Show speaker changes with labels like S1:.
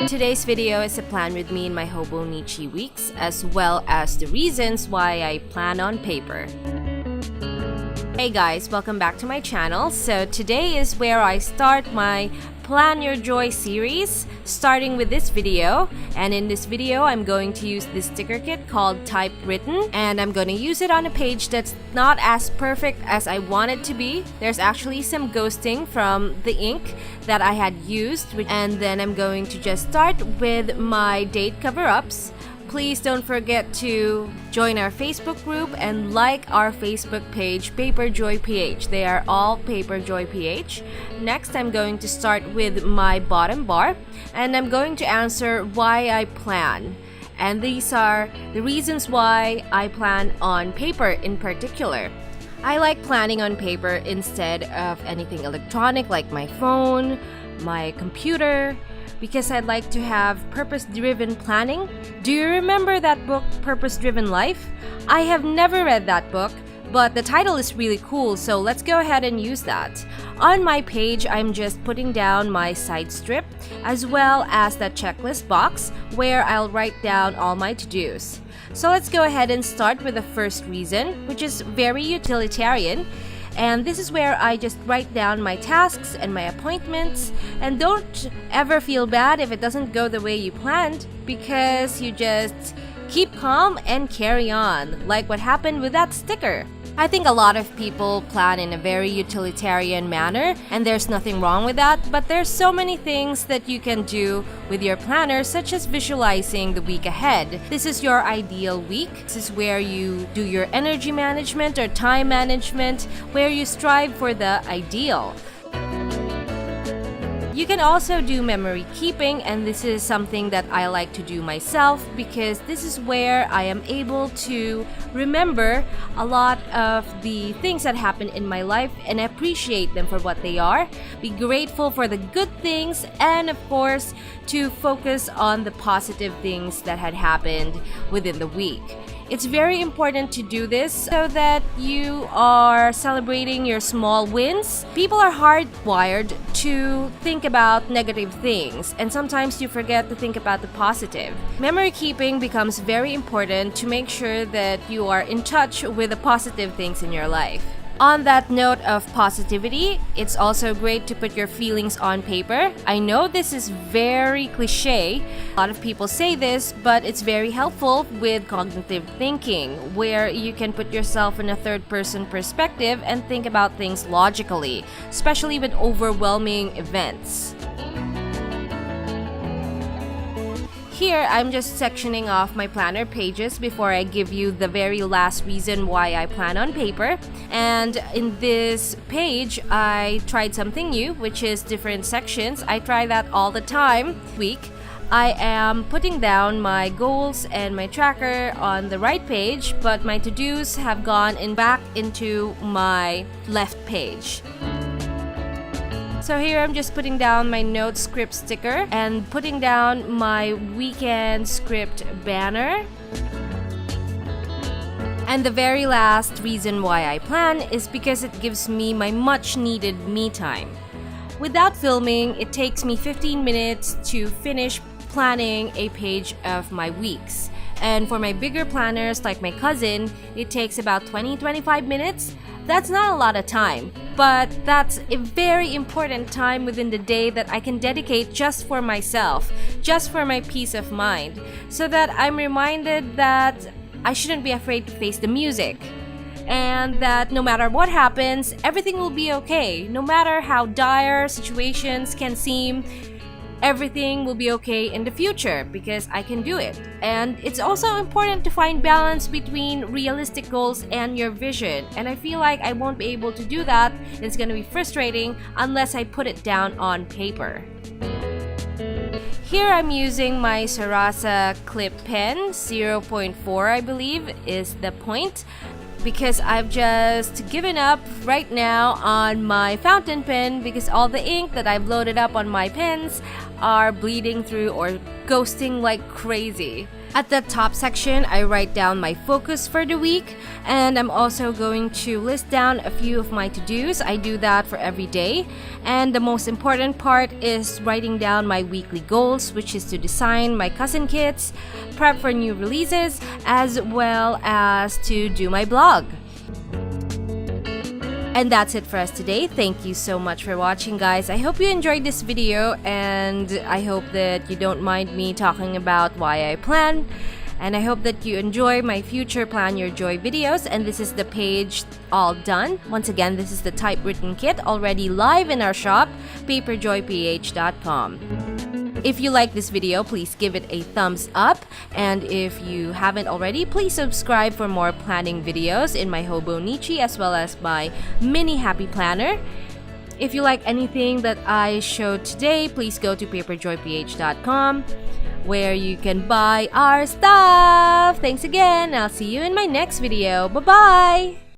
S1: Today's video is a plan with me in my Hobonichi weeks, as well as the reasons why I plan on paper. Hey guys, welcome back to my channel. So today is where I start my Plan Your Joy series, starting with this video. And in this video, I'm going to use this sticker kit called Typewritten, and I'm going to use it on a page that's not as perfect as I want it to be. There's actually some ghosting from the ink that I had used, and then I'm going to just start with my date cover-ups. Please don't forget to join our Facebook group and like our Facebook page, paperjoyph. They are all paperjoyph. Next, I'm going to start with my bottom bar, and I'm going to answer why I plan. And these are the reasons why I plan on paper in particular. I like planning on paper instead of anything electronic like my phone, my computer, because I'd like to have purpose-driven planning. Do you remember that book, Purpose-Driven Life? I have never read that book, but the title is really cool, so let's go ahead and use that. On my page, I'm just putting down my side strip, as well as that checklist box where I'll write down all my to-dos. So let's go ahead and start with the first reason, which is very utilitarian. And this is where I just write down my tasks and my appointments. And don't ever feel bad if it doesn't go the way you planned, because you just keep calm and carry on, like what happened with that sticker. I think a lot of people plan in a very utilitarian manner, and there's nothing wrong with that, but there's so many things that you can do with your planner, such as visualizing the week ahead. This is your ideal week. This is where you do your energy management or time management, where you strive for the ideal. You can also do memory keeping, and this is something that I like to do myself because this is where I am able to remember a lot of the things that happen in my life and appreciate them for what they are, be grateful for the good things, and of course to focus on the positive things that had happened within the week. It's very important to do this so that you are celebrating your small wins. People are hardwired to think about negative things, and sometimes you forget to think about the positive. Memory keeping becomes very important to make sure that you are in touch with the positive things in your life. On that note of positivity, it's also great to put your feelings on paper. I know this is very cliche. A lot of people say this, but it's very helpful with cognitive thinking, where you can put yourself in a third-person perspective and think about things logically, especially with overwhelming events. Here, I'm just sectioning off my planner pages before I give you the very last reason why I plan on paper. And in this page, I tried something new, which is different sections. I try that all the time. Week, I am putting down my goals and my tracker on the right page, but my to-dos have gone back into my left page. So here I'm just putting down my note script sticker and putting down my weekend script banner. And the very last reason why I plan is because it gives me my much needed me time. Without filming, it takes me 15 minutes to finish planning a page of my weeks. And for my bigger planners like my cousin, it takes about 20-25 minutes. That's not a lot of time, but that's a very important time within the day that I can dedicate just for myself, just for my peace of mind, so that I'm reminded that I shouldn't be afraid to face the music, and that no matter what happens, everything will be okay. No matter how dire situations can seem, everything will be okay in the future because I can do it. And it's also important to find balance between realistic goals and your vision. And I feel like I won't be able to do that. It's going to be frustrating unless I put it down on paper. Here I'm using my Sarasa clip pen, 0.4 I believe is the point, because I've just given up right now on my fountain pen because all the ink that I've loaded up on my pens are bleeding through or ghosting like crazy. At the top section, I write down my focus for the week, and I'm also going to list down a few of my to-dos. I do that for every day, and the most important part is writing down my weekly goals, which is to design my cousin kits, prep for new releases, as well as to do my blog. And that's it for us today. Thank you so much for watching, guys. I hope you enjoyed this video, and I hope that you don't mind me talking about why I plan. And I hope that you enjoy my future Plan Your Joy videos. And this is the page all done. Once again, this is the typewritten kit already live in our shop, paperjoyph.com. If you like this video, please give it a thumbs up, and if you haven't already, please subscribe for more planning videos in my Hobonichi as well as my mini happy planner. If you like anything that I showed today, please go to paperjoyph.com where you can buy our stuff. Thanks again. I'll see you in my next video. Bye-bye!